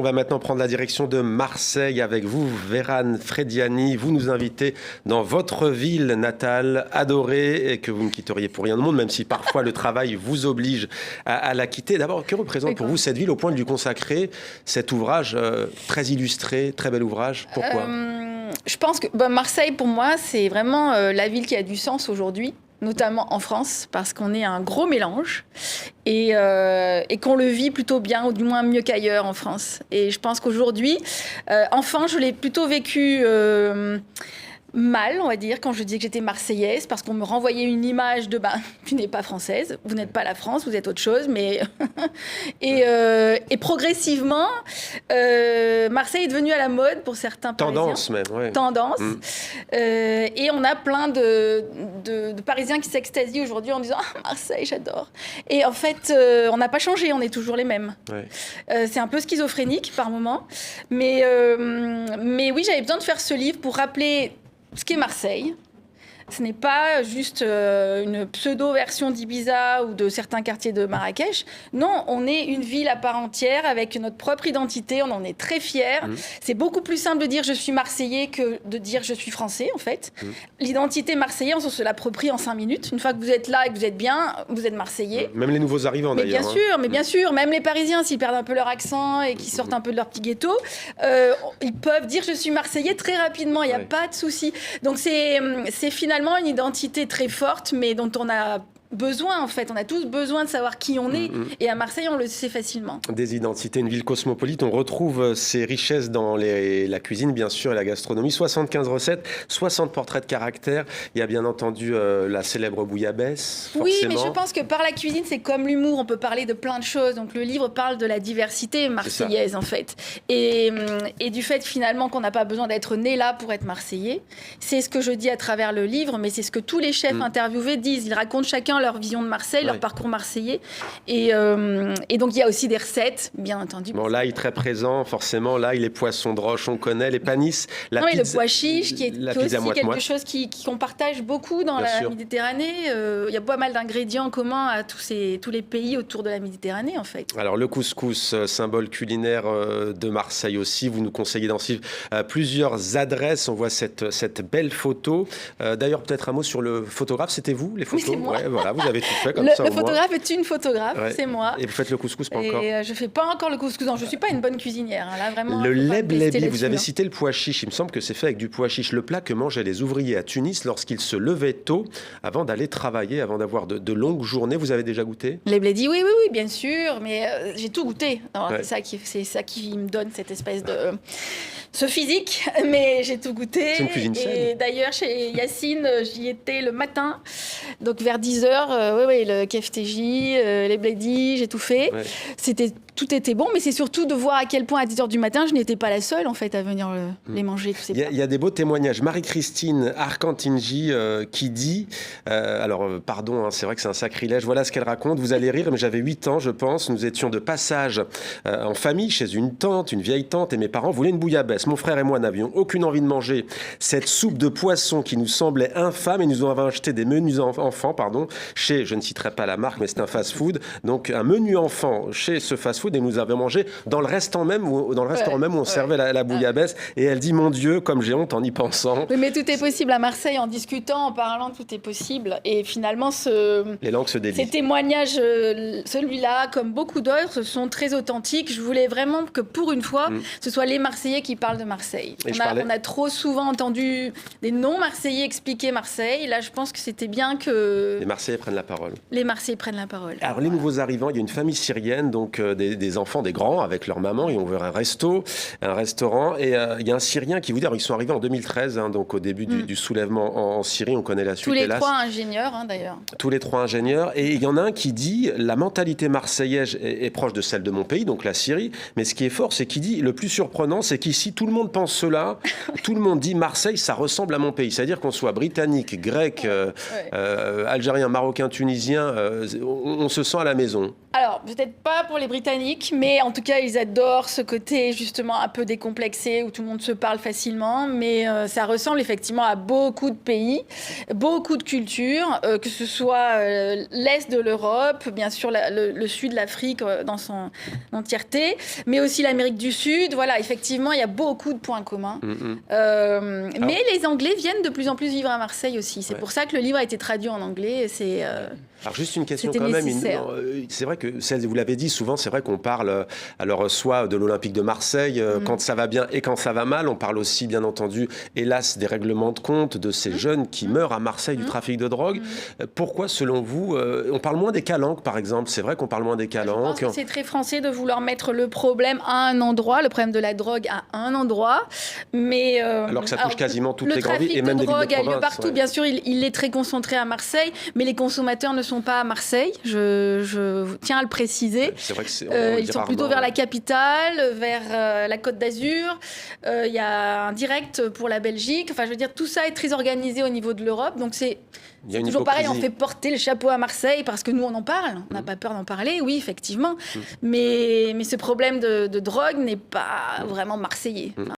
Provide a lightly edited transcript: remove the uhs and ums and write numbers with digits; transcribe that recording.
On va maintenant prendre la direction de Marseille avec vous, Vérane Frediani. Vous nous invitez dans votre ville natale, adorée, et que vous ne quitteriez pour rien au monde, même si parfois le travail vous oblige à la quitter. D'abord, que représente pour vous cette ville au point de lui consacrer cet ouvrage très illustré, très bel ouvrage? Pourquoi? Je pense que Marseille, pour moi, c'est vraiment la ville qui a du sens aujourd'hui, notamment en France, parce qu'on est un gros mélange et qu'on le vit plutôt bien, ou du moins mieux qu'ailleurs en France. Et je pense qu'aujourd'hui, enfant, je l'ai plutôt vécu mal, on va dire, quand je disais que j'étais marseillaise, parce qu'on me renvoyait une image de tu n'es pas française, vous n'êtes pas la France, vous êtes autre chose, mais et progressivement, Marseille est devenue à la mode pour certains Parisiens. Tendance même, ouais. Tendance. Et on a plein de Parisiens qui s'extasient aujourd'hui en disant « Ah, Marseille, j'adore ». Et en fait, on n'a pas changé, on est toujours les mêmes. Ouais. C'est un peu schizophrénique par moments. Mais oui, j'avais besoin de faire ce livre pour rappeler ce qu'est Marseille. Ce n'est pas juste une pseudo-version d'Ibiza ou de certains quartiers de Marrakech. Non, on est une ville à part entière avec notre propre identité. On en est très fiers. C'est beaucoup plus simple de dire je suis Marseillais que de dire je suis Français, en fait. L'identité marseillaise, on se l'approprie en 5 minutes. Une fois que vous êtes là et que vous êtes bien, vous êtes Marseillais. Même les nouveaux arrivants, d'ailleurs. Mais bien sûr, même les Parisiens, s'ils perdent un peu leur accent et qu'ils sortent un peu de leur petit ghetto, ils peuvent dire je suis Marseillais très rapidement. Il n'y a pas de souci. Donc c'est finalement une identité très forte, mais dont on a besoin, en fait. On a tous besoin de savoir qui on est. Et à Marseille, on le sait facilement. Des identités, une ville cosmopolite. On retrouve ces richesses dans la cuisine, bien sûr, et la gastronomie. 75 recettes, 60 portraits de caractère. Il y a bien entendu la célèbre bouillabaisse, forcément. Oui, mais je pense que par la cuisine, c'est comme l'humour. On peut parler de plein de choses. Donc, le livre parle de la diversité marseillaise, en fait. Et du fait, finalement, qu'on n'a pas besoin d'être né là pour être marseillais. C'est ce que je dis à travers le livre, mais c'est ce que tous les chefs interviewés disent. Ils racontent chacun leur vision de Marseille, leur parcours marseillais. Et donc, il y a aussi des recettes, bien entendu. Bon, là, il est très présent, forcément. Là, il est poisson de roche, on connaît. Les panisses, la pizza, le pois chiche, qui est aussi quelque chose qu'on partage beaucoup dans la Méditerranée. Il y a pas mal d'ingrédients communs à tous les pays autour de la Méditerranée, en fait. Alors, le couscous, symbole culinaire de Marseille aussi. Vous nous conseillez d'en suivre plusieurs adresses. On voit cette belle photo. D'ailleurs, peut-être un mot sur le photographe. C'était vous, les photos? Oui, c'est moi. Ouais, voilà. Vous avez tout fait comme ça. Le photographe est une photographe, c'est moi. Et vous faites le couscous, pas encore? Et je fais pas encore le couscous. Non, je suis pas une bonne cuisinière. Hein. Là, vraiment. Le leblebi, vous avez cité le pois chiche. Il me semble que c'est fait avec du pois chiche. Le plat que mangeaient les ouvriers à Tunis lorsqu'ils se levaient tôt avant d'aller travailler, avant d'avoir de longues journées. Vous avez déjà goûté? Le leblebi, oui, bien sûr. Mais j'ai tout goûté. C'est ça qui me donne cette espèce de ce physique. Mais j'ai tout goûté. C'est une cuisine saine. Et d'ailleurs, chez Yacine, j'y étais le matin. Donc vers 10h, le kefteji, les bledis, j'ai tout fait. Ouais. Tout était bon, mais c'est surtout de voir à quel point à 10h du matin, je n'étais pas la seule en fait à venir les manger. Tous ces plats. Il y a des beaux témoignages. Marie-Christine Arcantingi qui dit, pardon, hein, c'est vrai que c'est un sacrilège, voilà ce qu'elle raconte. Vous allez rire, mais j'avais 8 ans, je pense. Nous étions de passage en famille chez une vieille tante, et mes parents voulaient une bouillabaisse. Mon frère et moi n'avions aucune envie de manger cette soupe de poisson qui nous semblait infâme, et nous avons acheté des menus enfants, chez, je ne citerai pas la marque, mais c'est un fast-food. Donc un menu enfant chez ce fast-food, et nous avions mangé dans le restaurant même où on servait la bouillabaisse. Et elle dit, mon Dieu, comme j'ai honte en y pensant. Oui, mais tout est possible à Marseille, en discutant, en parlant, tout est possible. Et finalement, les langues se délient. Ces témoignages, celui-là, comme beaucoup d'autres, sont très authentiques. Je voulais vraiment que pour une fois, ce soit les Marseillais qui parlent de Marseille. On a trop souvent entendu des non-Marseillais expliquer Marseille. Là, je pense que c'était bien que les Marseillais prennent la parole. Les Marseillais prennent la parole. Alors, les nouveaux arrivants, il y a une famille syrienne, donc des enfants, des grands, avec leur maman. Ils ont ouvert un restaurant. Et il y a un Syrien qui vous dit, alors, ils sont arrivés en 2013, hein, donc au début du soulèvement en Syrie. On connaît la suite, hélas. Tous les 3 ingénieurs, hein, d'ailleurs. Tous les 3 ingénieurs. Et il y en a un qui dit, la mentalité marseillaise est proche de celle de mon pays, donc la Syrie. Mais ce qui est fort, c'est qu'il dit, le plus surprenant, c'est qu'ici, tout le monde pense cela. Tout le monde dit, Marseille, ça ressemble à mon pays. C'est-à-dire qu'on soit britannique, grec, algérien, marocain, tunisien, on se sent à la maison. Alors, peut-être pas pour les Britanniques germanique, mais en tout cas, ils adorent ce côté justement un peu décomplexé où tout le monde se parle facilement. Mais ça ressemble effectivement à beaucoup de pays, beaucoup de cultures, que ce soit l'Est de l'Europe, bien sûr le Sud de l'Afrique dans son entièreté, mais aussi l'Amérique du Sud. Voilà, effectivement, il y a beaucoup de points communs. Mais les Anglais viennent de plus en plus vivre à Marseille aussi. C'est pour ça que le livre a été traduit en anglais. Alors juste une question quand même, c'est vrai que vous l'avez dit souvent, c'est vrai qu'on parle alors soit de l'Olympique de Marseille quand ça va bien et quand ça va mal, on parle aussi bien entendu hélas des règlements de compte de ces jeunes qui meurent à Marseille du trafic de drogue. Pourquoi selon vous, on parle moins des calanques par exemple, c'est vrai qu'on parle moins des calanques. Je pense que c'est très français de vouloir mettre le problème à un endroit, le problème de la drogue à un endroit, mais alors que ça touche quasiment toutes les grandes villes et même des villes de province. Le trafic de drogue a lieu partout, bien sûr, il est très concentré à Marseille, mais les consommateurs ne sont pas à Marseille, je tiens à le préciser. C'est vrai ils sont plutôt vers la capitale, vers la Côte d'Azur. Il y a un direct pour la Belgique. Enfin, je veux dire, tout ça est très organisé au niveau de l'Europe. Donc c'est toujours pareil, on fait porter le chapeau à Marseille parce que nous, on en parle. On n'a pas peur d'en parler, oui, effectivement. Mais ce problème de drogue n'est pas vraiment marseillais.